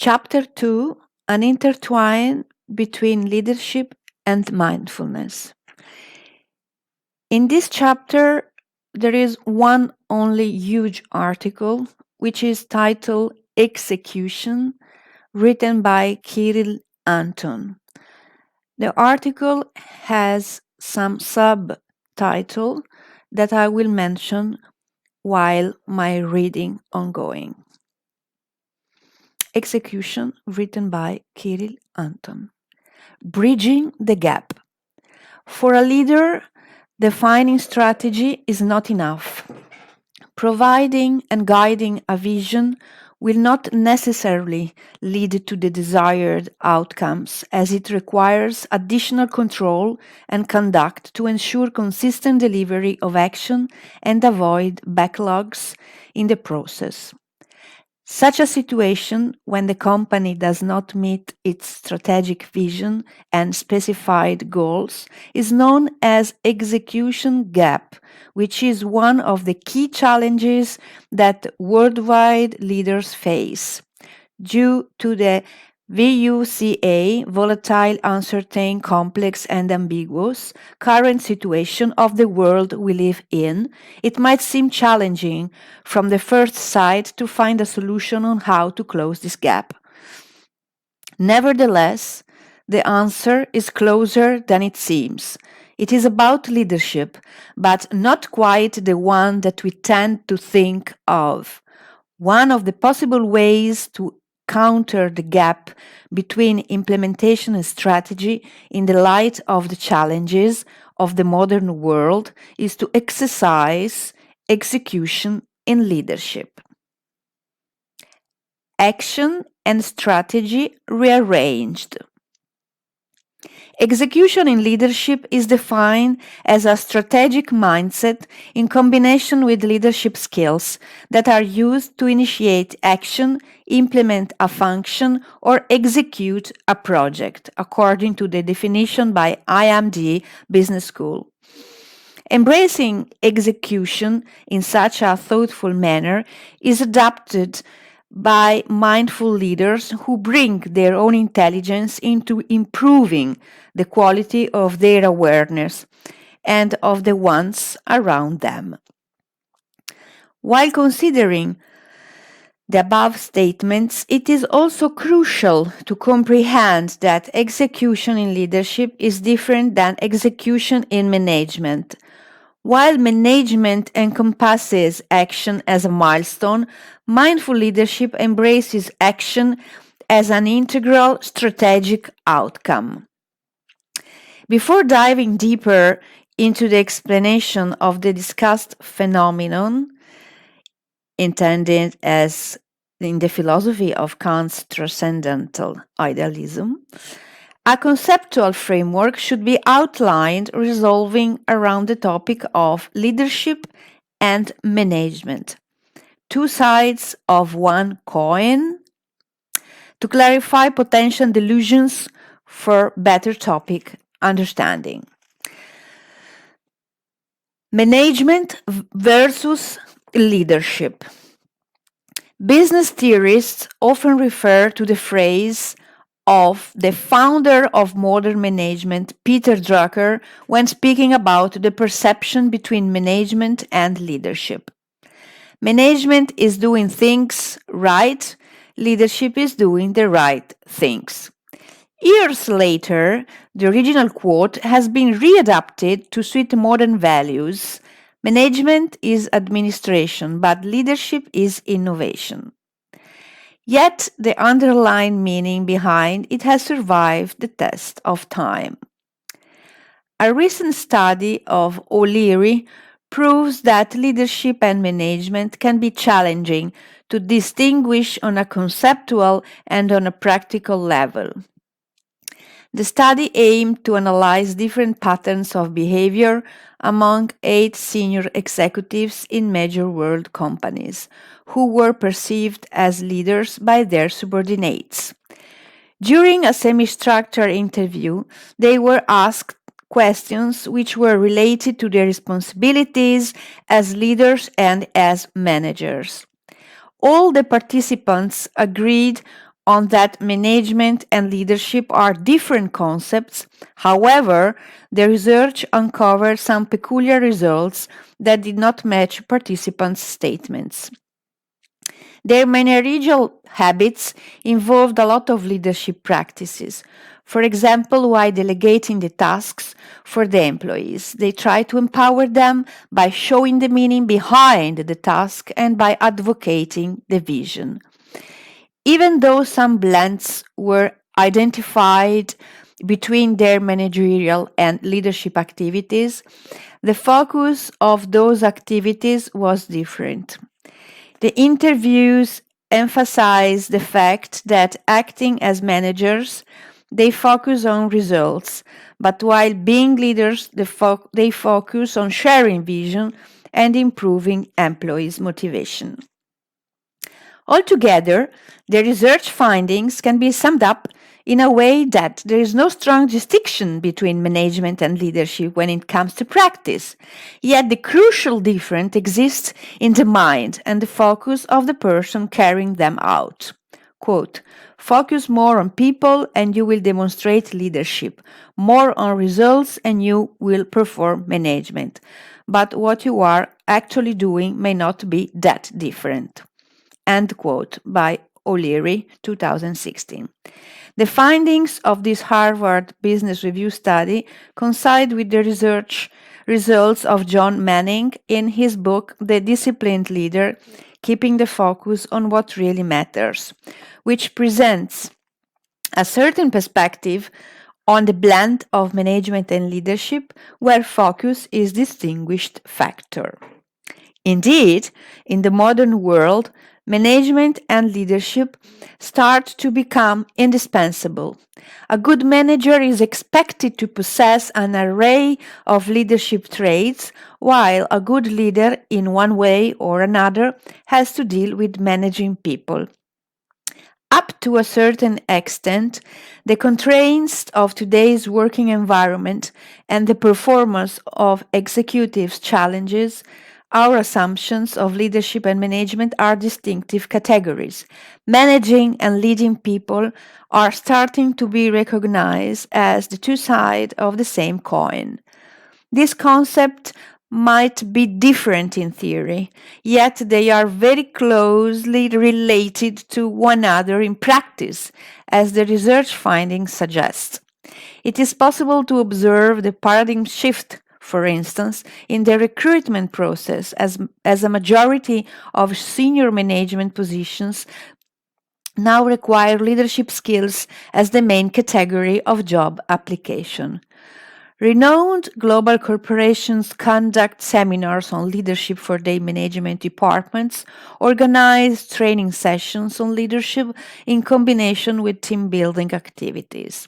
Chapter 2, an intertwine between leadership and mindfulness. In this chapter, there is one only huge article, which is titled Execution, written by Kirill Anton. The article has some subtitle that I will mention while my reading ongoing. Execution, written by Kirill Anton. Bridging the gap. For a leader, defining strategy is not enough. Providing and guiding a vision will not necessarily lead to the desired outcomes, as it requires additional control and conduct to ensure consistent delivery of action and avoid backlogs in the process. Such a situation, when the company does not meet its strategic vision and specified goals, is known as execution gap, which is one of the key challenges that worldwide leaders face. Due to the VUCA, volatile, uncertain, complex, and ambiguous, current situation of the world we live in, it might seem challenging from the first sight to find a solution on how to close this gap. Nevertheless, the answer is closer than it seems. It is about leadership, but not quite the one that we tend to think of. One of the possible ways to counter the gap between implementation and strategy in the light of the challenges of the modern world is to exercise execution in leadership. Action and strategy rearranged. Execution in leadership is defined as a strategic mindset in combination with leadership skills that are used to initiate action, implement a function, or execute a project, according to the definition by IMD Business School. Embracing execution in such a thoughtful manner is adapted by mindful leaders who bring their own intelligence into improving the quality of their awareness and of the ones around them. While considering the above statements, it is also crucial to comprehend that execution in leadership is different than execution in management. While management encompasses action as a milestone, mindful leadership embraces action as an integral strategic outcome. Before diving deeper into the explanation of the discussed phenomenon, intended as in the philosophy of Kant's transcendental idealism, a conceptual framework should be outlined revolving around the topic of leadership and management, two sides of one coin, to clarify potential delusions for better topic understanding. Management versus leadership. Business theorists often refer to the phrase of the founder of modern management, Peter Drucker, when speaking about the perception between management and leadership. Management is doing things right, leadership is doing the right things. Years later, the original quote has been readapted to suit modern values. Management is administration, but leadership is innovation. Yet the underlying meaning behind it has survived the test of time. A recent study of O'Leary proves that leadership and management can be challenging to distinguish on a conceptual and on a practical level. The study aimed to analyze different patterns of behavior among 8 senior executives in major world companies, who were perceived as leaders by their subordinates. During a semi-structured interview, they were asked questions which were related to their responsibilities as leaders and as managers. All the participants agreed on that management and leadership are different concepts. However, the research uncovered some peculiar results that did not match participants' statements. Their managerial habits involved a lot of leadership practices. For example, while delegating the tasks for the employees, they try to empower them by showing the meaning behind the task and by advocating the vision. Even though some blends were identified between their managerial and leadership activities, the focus of those activities was different. The interviews emphasize the fact that acting as managers, they focus on results, but while being leaders, they focus on sharing vision and improving employees' motivation. Altogether, the research findings can be summed up in a way that there is no strong distinction between management and leadership when it comes to practice. Yet the crucial difference exists in the mind and the focus of the person carrying them out. Quote, focus more on people and you will demonstrate leadership, more on results and you will perform management. But what you are actually doing may not be that different. End quote, by O'Leary, 2016. The findings of this Harvard Business Review study coincide with the research results of John Manning in his book, The Disciplined Leader, Keeping the Focus on What Really Matters, which presents a certain perspective on the blend of management and leadership where focus is distinguished factor. Indeed, in the modern world, management and leadership start to become indispensable. A good manager is expected to possess an array of leadership traits, while a good leader, in one way or another, has to deal with managing people. Up to a certain extent, the constraints of today's working environment and the performance of executives' challenges our assumptions of leadership and management are distinctive categories. Managing and leading people are starting to be recognized as the two sides of the same coin. This concept might be different in theory, yet they are very closely related to one another in practice, as the research findings suggest. It is possible to observe the paradigm shift, for instance, in the recruitment process, as a majority of senior management positions now require leadership skills as the main category of job application. Renowned global corporations conduct seminars on leadership for their management departments, organize training sessions on leadership in combination with team building activities.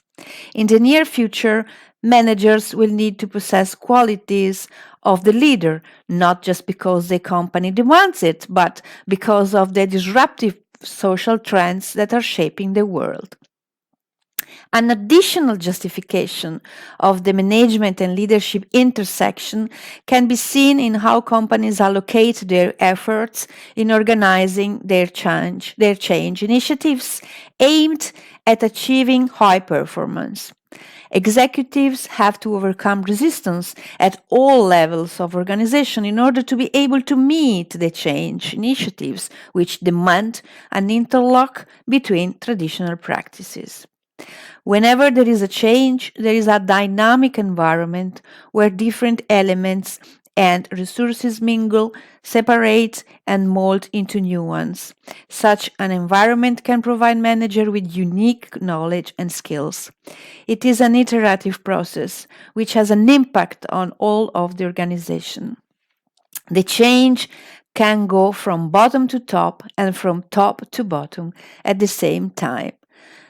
In the near future, managers will need to possess qualities of the leader, not just because the company demands it, but because of the disruptive social trends that are shaping the world. An additional justification of the management and leadership intersection can be seen in how companies allocate their efforts in organizing their change initiatives aimed at achieving high performance. Executives have to overcome resistance at all levels of organization in order to be able to meet the change initiatives, which demand an interlock between traditional practices. Whenever there is a change, there is a dynamic environment where different elements and resources mingle, separate, and mold into new ones. Such an environment can provide manager with unique knowledge and skills. It is an iterative process which has an impact on all of the organization. The change can go from bottom to top and from top to bottom at the same time.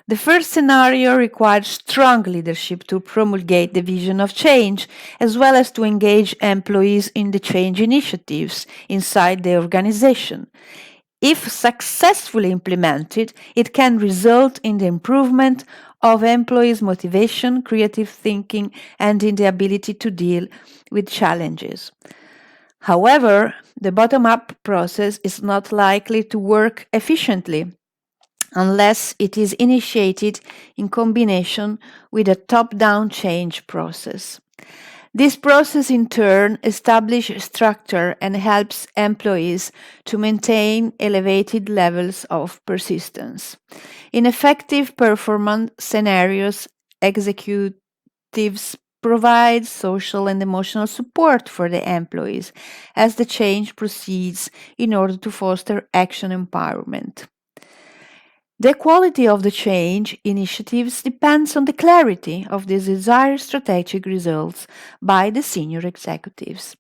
The first scenario requires strong leadership to promulgate the vision of change, as well as to engage employees in the change initiatives inside the organization. If successfully implemented, it can result in the improvement of employees' motivation, creative thinking, and in the ability to deal with challenges. However, the bottom-up process is not likely to work efficiently unless it is initiated in combination with a top-down change process. This process in turn establishes structure and helps employees to maintain elevated levels of persistence. In effective performance scenarios, executives provide social and emotional support for the employees as the change proceeds in order to foster action empowerment. The quality of the change initiatives depends on the clarity of the desired strategic results by the senior executives.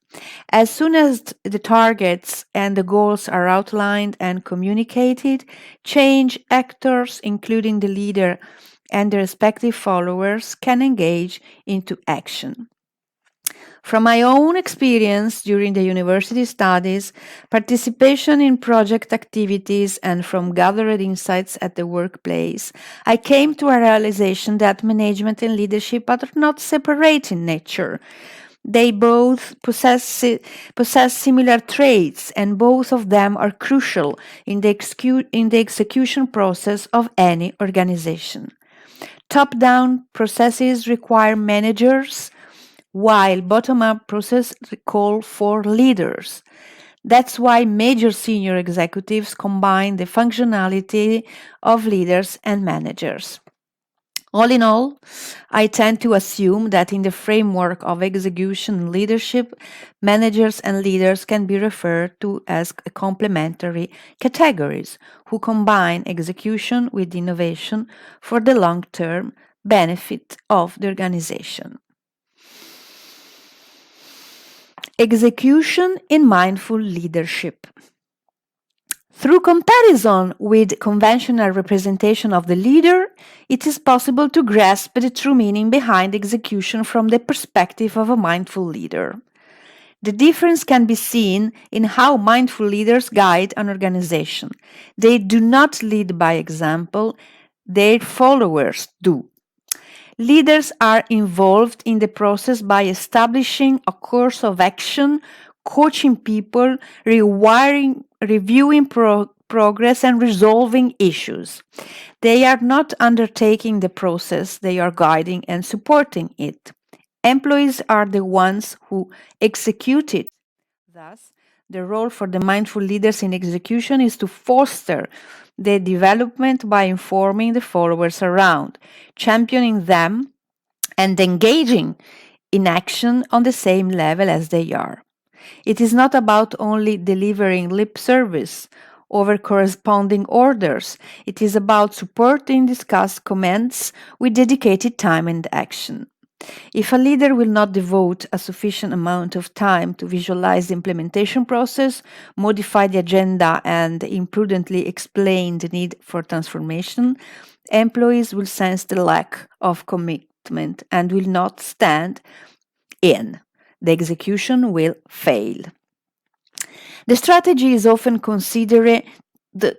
As soon as the targets and the goals are outlined and communicated, change actors, including the leader and the respective followers, can engage into action. From my own experience during the university studies, participation in project activities, and from gathered insights at the workplace, I came to a realization that management and leadership are not separate in nature. They both possess similar traits, and both of them are crucial in the execution process of any organization. Top-down processes require managers, while bottom-up processes call for leaders. That's why major senior executives combine the functionality of leaders and managers. All in all, I tend to assume that in the framework of execution leadership, managers and leaders can be referred to as complementary categories who combine execution with innovation for the long-term benefit of the organization. Execution in mindful leadership. Through comparison with conventional representation of the leader, it is possible to grasp the true meaning behind execution from the perspective of a mindful leader. The difference can be seen in how mindful leaders guide an organization. They do not lead by example, their followers do. Leaders are involved in the process by establishing a course of action, coaching people, reviewing progress, and resolving issues. They are not undertaking the process, they are guiding and supporting it. Employees are the ones who execute it. Thus, the role for the mindful leaders in execution is to foster the development by informing the followers around, championing them, and engaging in action on the same level as they are. It is not about only delivering lip service over corresponding orders. It is about supporting discussed comments with dedicated time and action. If a leader will not devote a sufficient amount of time to visualize the implementation process, modify the agenda, and imprudently explain the need for transformation, employees will sense the lack of commitment and will not stand in. The execution will fail. The strategy is often considered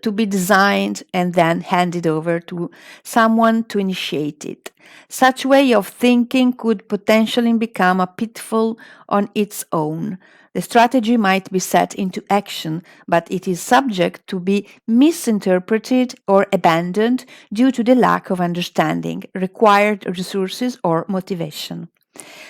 to be designed and then handed over to someone to initiate it. Such way of thinking could potentially become a pitfall on its own. The strategy might be set into action, but it is subject to be misinterpreted or abandoned due to the lack of understanding, required resources, or motivation.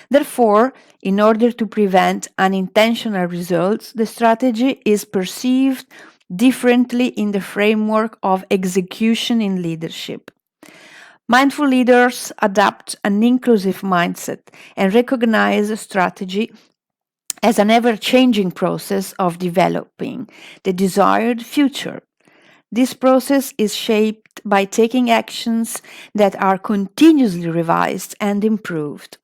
Therefore, in order to prevent unintentional results, the strategy is perceived differently in the framework of execution in leadership. Mindful leaders adopt an inclusive mindset and recognize strategy as an ever-changing process of developing the desired future. This process is shaped by taking actions that are continuously revised and improved.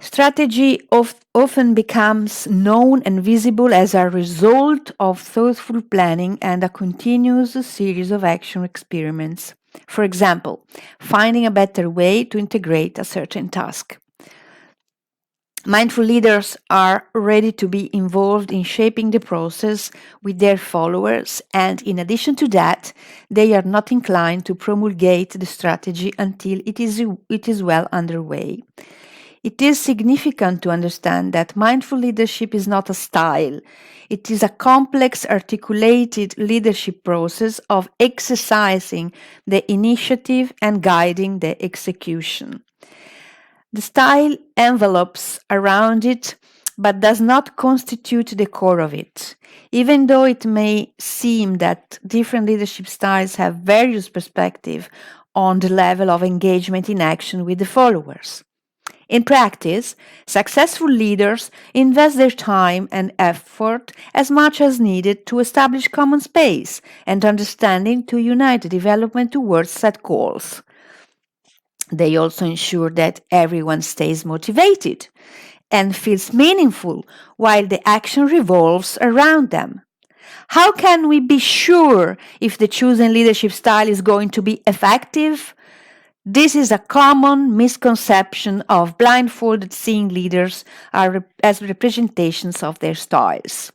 Strategy often becomes known and visible as a result of thoughtful planning and a continuous series of action experiments. For example, finding a better way to integrate a certain task. Mindful leaders are ready to be involved in shaping the process with their followers, and in addition to that, they are not inclined to promulgate the strategy until it is well underway. It is significant to understand that mindful leadership is not a style. It is a complex, articulated leadership process of exercising the initiative and guiding the execution. The style envelopes around it, but does not constitute the core of it. Even though it may seem that different leadership styles have various perspectives on the level of engagement in action with the followers. In practice, successful leaders invest their time and effort as much as needed to establish common space and understanding to unite the development towards set goals. They also ensure that everyone stays motivated and feels meaningful while the action revolves around them. How can we be sure if the chosen leadership style is going to be effective? This is a common misconception of blindfolded seeing leaders as representations of their styles.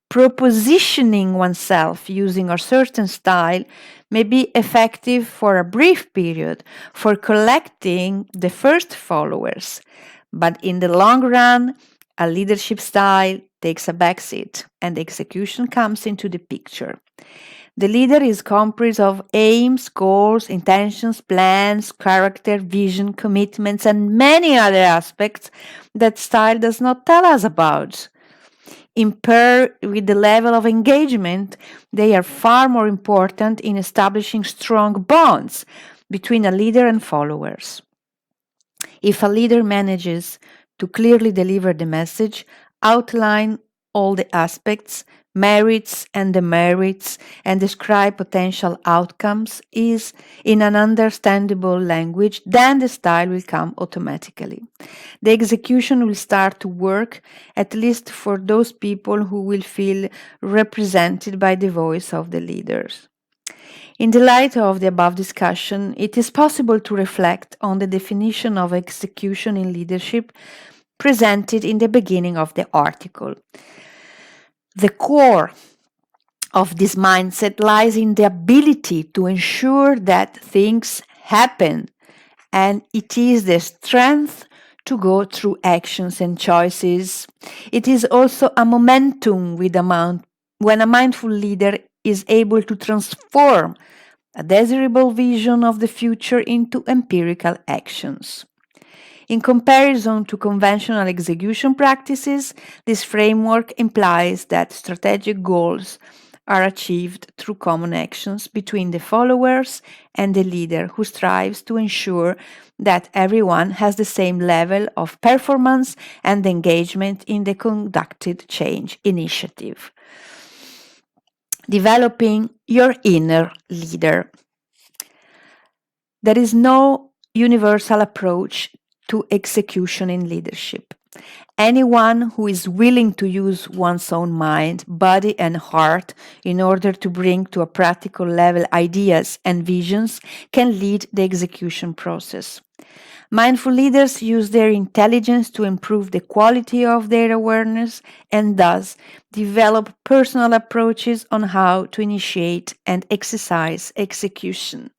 Propositioning oneself using a certain style may be effective for a brief period for collecting the first followers, but in the long run, a leadership style takes a backseat and execution comes into the picture. The leader is comprised of aims, goals, intentions, plans, character, vision, commitments, and many other aspects that style does not tell us about. In pair with the level of engagement, they are far more important in establishing strong bonds between a leader and followers. If a leader manages to clearly deliver the message, outline all the aspects, merits and demerits, and describe potential outcomes is in an understandable language, then the style will come automatically. The execution will start to work, at least for those people who will feel represented by the voice of the leaders. In the light of the above discussion, it is possible to reflect on the definition of execution in leadership presented in the beginning of the article. The core of this mindset lies in the ability to ensure that things happen, and it is the strength to go through actions and choices. It is also a momentum when a mindful leader is able to transform a desirable vision of the future into empirical actions. In comparison to conventional execution practices, this framework implies that strategic goals are achieved through common actions between the followers and the leader, who strives to ensure that everyone has the same level of performance and engagement in the conducted change initiative. Developing your inner leader. There is no universal approach to execution in leadership. Anyone who is willing to use one's own mind, body, and heart in order to bring to a practical level ideas and visions can lead the execution process. Mindful leaders use their intelligence to improve the quality of their awareness and thus develop personal approaches on how to initiate and exercise execution.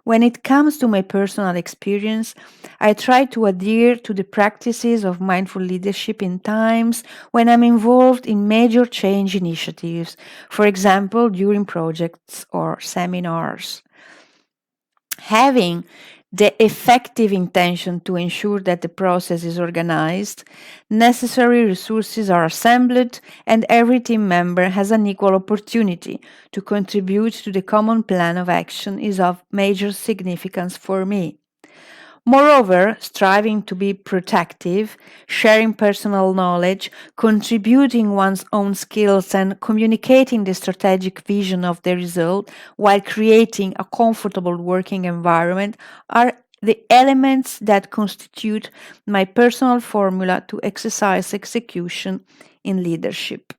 When it comes to my personal experience, I try to adhere to the practices of mindful leadership in times when I'm involved in major change initiatives, for example, during projects or seminars. Having the effective intention to ensure that the process is organized, necessary resources are assembled, and every team member has an equal opportunity to contribute to the common plan of action is of major significance for me. Moreover, striving to be protective, sharing personal knowledge, contributing one's own skills, and communicating the strategic vision of the result while creating a comfortable working environment are the elements that constitute my personal formula to exercise execution in leadership.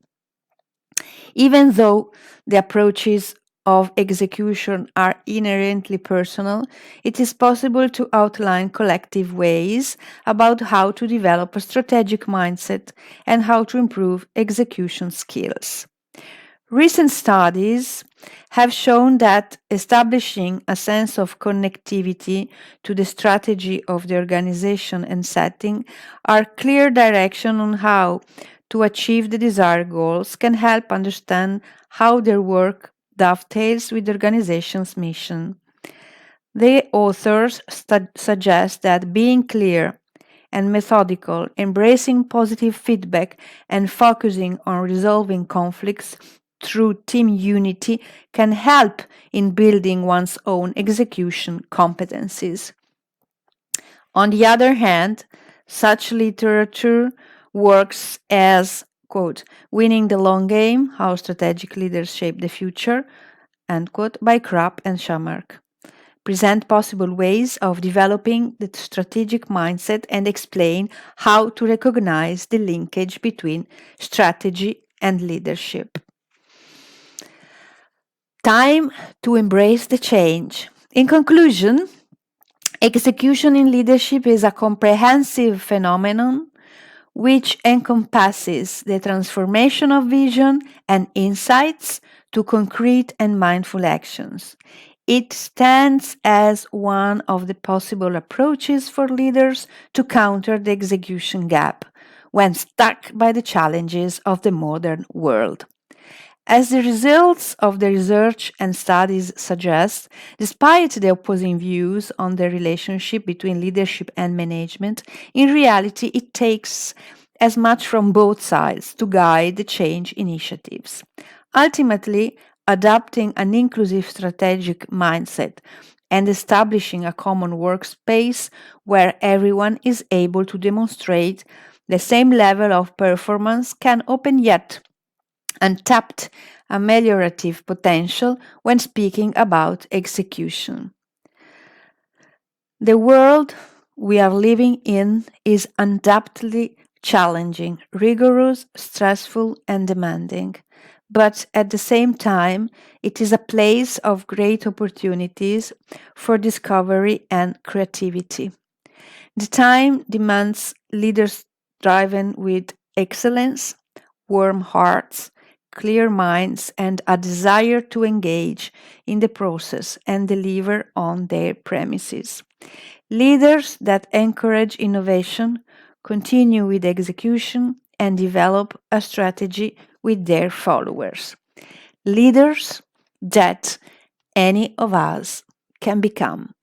Even though the approaches of execution are inherently personal, it is possible to outline collective ways about how to develop a strategic mindset and how to improve execution skills. Recent studies have shown that establishing a sense of connectivity to the strategy of the organization and setting are clear direction on how to achieve the desired goals can help understand how their work dovetails with the organization's mission. The authors suggest that being clear and methodical, embracing positive feedback, and focusing on resolving conflicts through team unity can help in building one's own execution competencies. On the other hand, such literature works as, quote, Winning the Long Game, How Strategic Leaders Shape the Future, end quote, by Krapp and Shamark. Present possible ways of developing the strategic mindset and explain how to recognize the linkage between strategy and leadership. Time to embrace the change. In conclusion, execution in leadership is a comprehensive phenomenon which encompasses the transformation of vision and insights to concrete and mindful actions. It stands as one of the possible approaches for leaders to counter the execution gap when stuck by the challenges of the modern world. As the results of the research and studies suggest, despite the opposing views on the relationship between leadership and management, in reality it takes as much from both sides to guide the change initiatives. Ultimately, adopting an inclusive strategic mindset and establishing a common workspace where everyone is able to demonstrate the same level of performance can open yet untapped ameliorative potential when speaking about execution. The world we are living in is undoubtedly challenging, rigorous, stressful, and demanding. But at the same time, it is a place of great opportunities for discovery and creativity. The time demands leaders driven with excellence, warm hearts, clear minds, and a desire to engage in the process and deliver on their premises. Leaders that encourage innovation, continue with execution, and develop a strategy with their followers. Leaders that any of us can become.